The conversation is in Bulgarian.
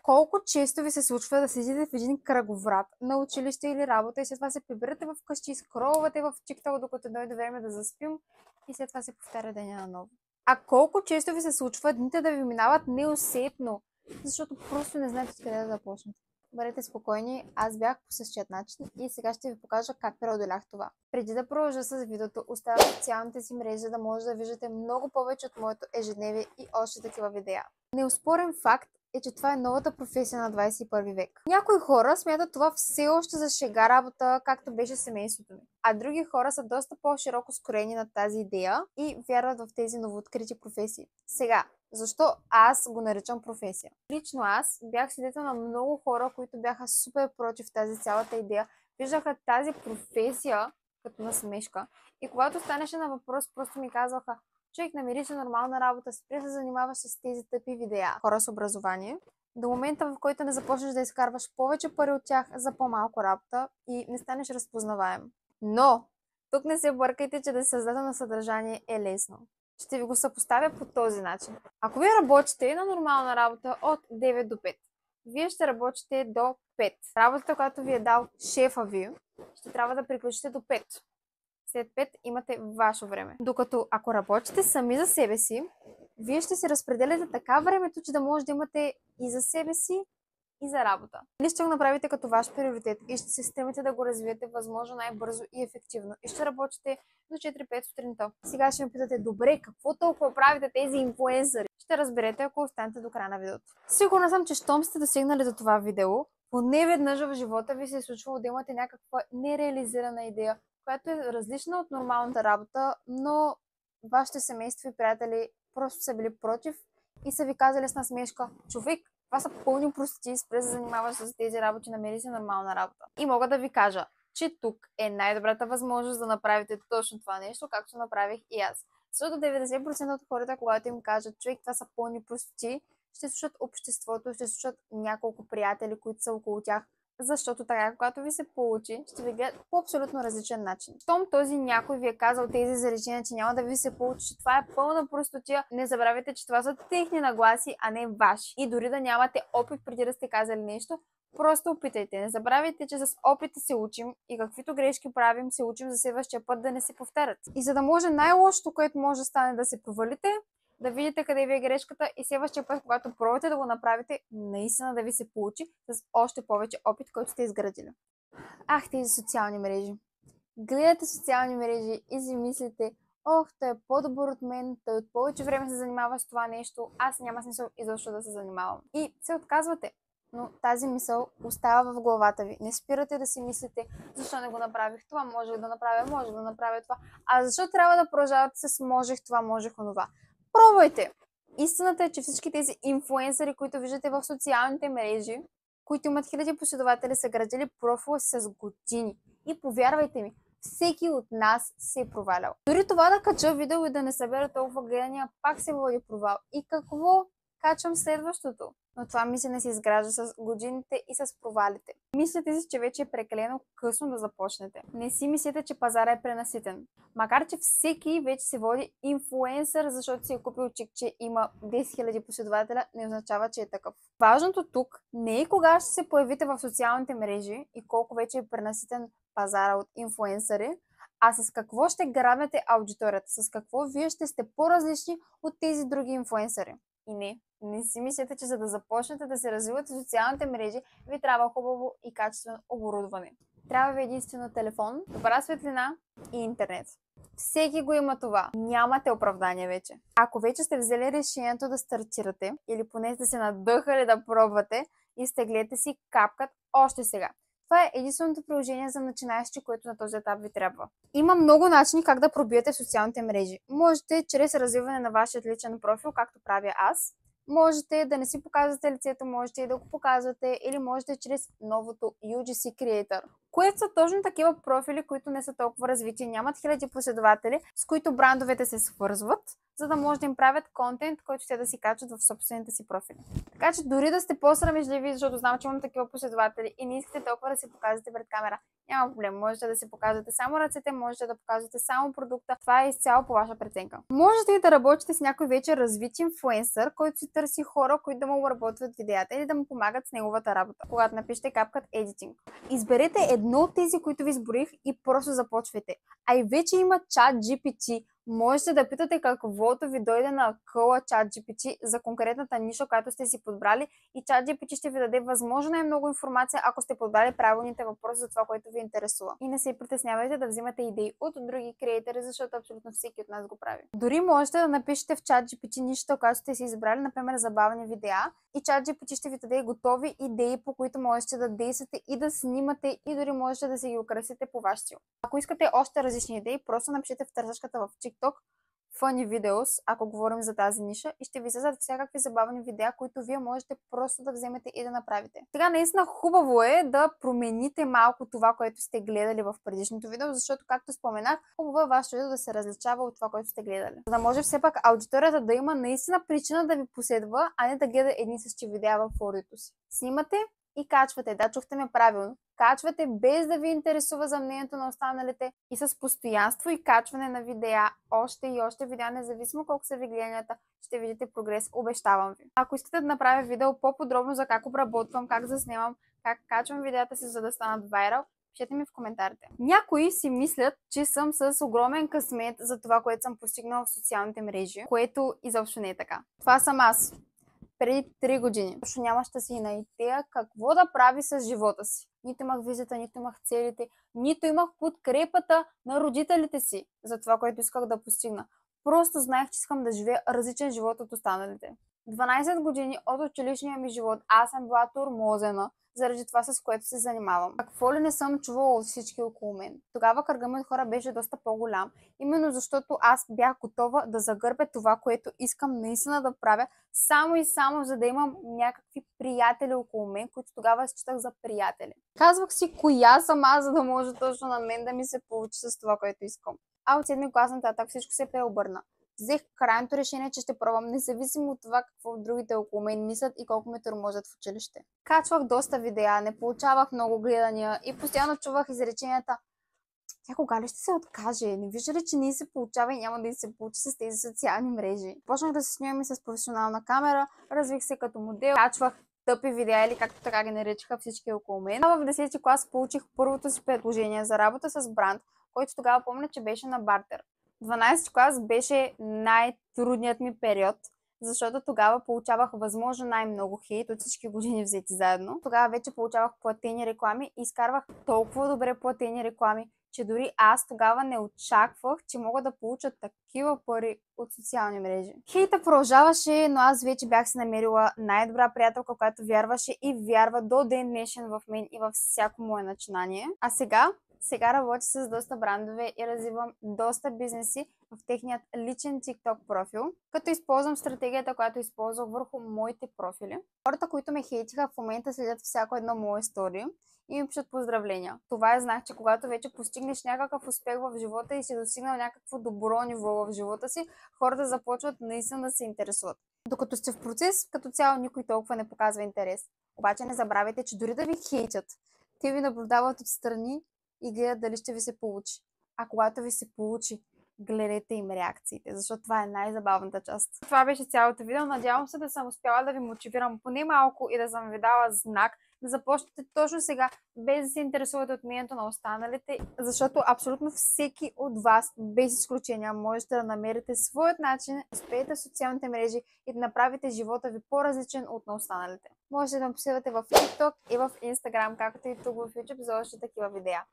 Колко често ви се случва да седите в един кръговрат на училище или работа и след това се прибирате вкъщи и скролвате в TikTok, докато дойде време да заспим и след това се повтаря деня наново? А колко често ви се случва дните да ви минават неусетно, защото просто не знаете откъде да започнете? Бъдете спокойни, аз бях по същия начин и сега ще ви покажа как преодолях това. Преди да продължа с видеото, оставям социалните си мрежи, за да може да виждате много повече от моето ежедневие и още такива видеа. Неоспорен факт е, че това е новата професия на 21 век. Някои хора смятат това все още за шега работа, както беше семейството ми. А други хора са доста по-широко скроени на тази идея и вярват в тези новооткрити професии. Сега, защо аз го наричам професия? Лично аз бях свидетел на много хора, които бяха супер против тази цялата идея, виждаха тази професия като насмешка и когато станеше на въпрос, просто ми казваха: човек, намери се нормална работа, спри да се занимаваш с тези тъпи видеа. Хора с образование, до момента, в който не започнеш да изкарваш повече пари от тях за по-малко работа и не станеш разпознаваем. Но, тук не се бъркайте, че да се създаде на съдържание е лесно. Ще ви го съпоставя по този начин. Ако вие работите на нормална работа от 9 до 5, вие ще работите до 5. Работата, която ви е дал шефа ви, ще трябва да приключите до 5. След 5 имате ваше време. Докато ако работите сами за себе си, вие ще си разпределяте така времето, че да може да имате и за себе си, и за работа. Или ще го направите като ваш приоритет и ще се стремите да го развиете възможно най-бързо и ефективно. И ще работите до 4-5 сутринта. Сега ще ме питате: добре, какво толкова правите тези инфлуенсъри? Ще разберете, ако останете до края на видеото. Сигурна съм, че щом сте достигнали до това видео, поне веднъж в живота ви се е случвало да имате някаква нереализирана идея, която е различна от нормалната работа, но вашите семейства и приятели просто са били против и са ви казали с насмешка: човек, това са пълни простоти, спре да се занимаваш с тези работи, намери си нормална работа. И мога да ви кажа, че тук е най-добрата възможност да направите точно това нещо, както направих и аз. Защото 90% от хората, когато им кажат: човек, това са пълни простоти, ще слушат обществото, ще слушат няколко приятели, които са около тях. Защото така, когато ви се получи, ще ви гледат по абсолютно различен начин. Щом този някой ви е казал тези изречения, че няма да ви се получи, че това е пълна простотия, не забравяйте, че това са техни нагласи, а не ваши. И дори да нямате опит преди да сте казали нещо, просто опитайте. Не забравяйте, че с опита се учим и каквито грешки правим, се учим за следващия път да не се повтарят. И за да може най-лошото, което може да стане, да се провалите, да видите къде ви е грешката и следващия път, когато пробвате да го направите, наистина да ви се получи с още повече опит, който сте изградили. Ах, тези социални мрежи. Гледате социални мрежи и си мислите: ох, той е по-добър от мен, той от повече време се занимава с това нещо, аз няма смисъл изобщо да се занимавам. И се отказвате. Но тази мисъл остава в главата ви. Не спирате да си мислите: защо не го направих това, можех да направя това. А защо трябва да продължавате с можех това, можех онова? Пробвайте! Истината е, че всички тези инфлуенсъри, които виждате в социалните мрежи, които имат хиляди последователи, са градили профила с години. И повярвайте ми, всеки от нас се е провалял. Дори това да кача видео и да не събера толкова гледания, пак се води провал. И какво? Качвам следващото. Но това мислене се изгражда с годините и с провалите. Мислите си, че вече е прекалено късно да започнете. Не си мислите, че пазара е пренаситен. Макар че всеки вече се води инфлуенсър, защото си е купил чик, че има 10 000 последователя, не означава, че е такъв. Важното тук не е кога ще се появите в социалните мрежи и колко вече е пренаситен пазара от инфлуенсъри, а с какво ще грабнете аудиторията, с какво вие ще сте по-различни от тези други инфлуенсъри. И не си мислете, че за да започнете да се развивате в социалните мрежи, ви трябва хубаво и качествено оборудване. Трябва ви единствено телефон, добра светлина и интернет. Всеки го има това. Нямате оправдание вече. Ако вече сте взели решението да стартирате, или поне сте се надъхали да пробвате, изтеглете си CapCut още сега. Това е единственото приложение за начинаещи, което на този етап ви трябва. Има много начини как да пробиете в социалните мрежи. Можете чрез развиване на вашия личен профил, както правя аз. Можете да не си показвате лицето, можете и да го показвате, или можете чрез новото UGC Creator, което са точно такива профили, които не са толкова развити, нямат хиляди последователи, с които брандовете се свързват, за да може да им правят контент, който те да си качат в собствените си профили. Така че дори да сте по-срамежливи, защото знам, че имам такива последователи и не искате толкова да се показвате пред камера, няма проблем. Можете да се показвате само ръцете, можете да показвате само продукта. Това е изцяло по ваша преценка. Можете и да работите с някой вече развит инфлуенсър, който си търси хора, които да му обработват видеята или да му помагат с неговата работа. Когато напишете капкат Editing. Изберете едно от тези, които ви изборих и просто започвайте. А и вече има чат GPT. Можете да питате каквото ви дойде на къла ChatGPT за конкретната ниша, която сте си подбрали и ChatGPT ще ви даде възможно най-много информация, ако сте подбрали правилните въпроси за това, което ви интересува. И не се притеснявайте да взимате идеи от други креатори, защото абсолютно всеки от нас го прави. Дори можете да напишете в ChatGPT нишата, която сте си избрали, например забавни видеа, и ChatGPT ще ви даде готови идеи, по които можете да действате и да снимате и дори можете да си ги украсите по ваш стил. Ако искате още различни идеи, просто напишете в търсачката в TikTok Funny Videos, ако говорим за тази ниша, и ще ви излязат всякакви забавни видеа, които вие можете просто да вземете и да направите. Сега наистина хубаво е да промените малко това, което сте гледали в предишното видео, защото, както споменах, хубаво е вашето видео да се различава от това, което сте гледали. За да може все пак аудиторията да има наистина причина да ви последва, а не да гледа едни същи видеа в форито си. Снимате и качвате. Да, чухте ме правилно. Качвате без да ви интересува за мнението на останалите и с постоянство и качване на видеа, още и още видеа, независимо колко са ви гледанията, ще видите прогрес, обещавам ви. Ако искате да направя видео по-подробно за как обработвам, как заснемам, как качвам видеята си, за да станат вайрал, пишете ми в коментарите. Някои си мислят, че съм с огромен късмет за това, което съм постигнала в социалните мрежи, което изобщо не е така. Това съм аз. Преди 3 години. Точно нямаща си на идея какво да прави с живота си. Нито имах визията, нито имах целите, нито имах подкрепата на родителите си за това, което исках да постигна. Просто знаех, че искам да живея различен живот от останалите. 12 години от училищния ми живот аз съм била тормозена заради това, с което се занимавам. Какво ли не съм чувала от всички около мен? Тогава кръгът ми от хора беше доста по-голям, именно защото аз бях готова да загърбя това, което искам наистина да правя, само и само за да имам някакви приятели около мен, които тогава считах за приятели. Казвах си коя съм аз, за да може точно на мен да ми се получи с това, което искам. А от 7 клас нататък всичко се преобърна. Взех крайното решение, че ще пробвам, независимо от това какво другите около мен мислят и колко ме тормозят в училище. Качвах доста видеа, не получавах много гледания и постоянно чувах изреченията: тя кога ли ще се откаже? Не вижда ли, че не се получава и няма да се получи с тези социални мрежи? Почнах да се снимам и с професионална камера, развих се като модел, качвах тъпи видеа или както така ги наричаха всички около мен. А в 10 клас получих първото си предложение за работа с бранд, който тогава помня, че беше на бартер. 12 клас беше най-трудният ми период, защото тогава получавах възможно най-много хейт от всички години взети заедно. Тогава вече получавах платени реклами и изкарвах толкова добре платени реклами, че дори аз тогава не очаквах, че мога да получа такива пари от социални мрежи. Хейта продължаваше, но аз вече бях си намерила най-добра приятелка, която вярваше и вярва до ден днешен в мен и във всяко мое начинание. А сега работя с доста брандове и развивам доста бизнеси в техният личен TikTok профил, като използвам стратегията, която използвах върху моите профили. Хората, които ме хейтиха, в момента следят всяко едно мое стори и ми пишат поздравления. Това е знак, че когато вече постигнеш някакъв успех в живота и си достигнал някакво добро ниво в живота си, хората започват наистина да се интересуват. Докато сте в процес, като цяло никой толкова не показва интерес. Обаче не забравяйте, че дори да ви хейтят, те ви наблюдават отстрани и гледат дали ще ви се получи. А когато ви се получи, гледайте им реакциите, защото това е най-забавната част. Това беше цялото видео. Надявам се да съм успяла да ви мотивирам поне малко и да съм ви дала знак да започнете точно сега, без да се интересувате от мнението на останалите, защото абсолютно всеки от вас, без изключение, можете да намерите своят начин, да успеете в социалните мрежи и да направите живота ви по-различен от на останалите. Можете да ме последвате в TikTok и в Instagram, както и тук в YouTube за още такива видеа.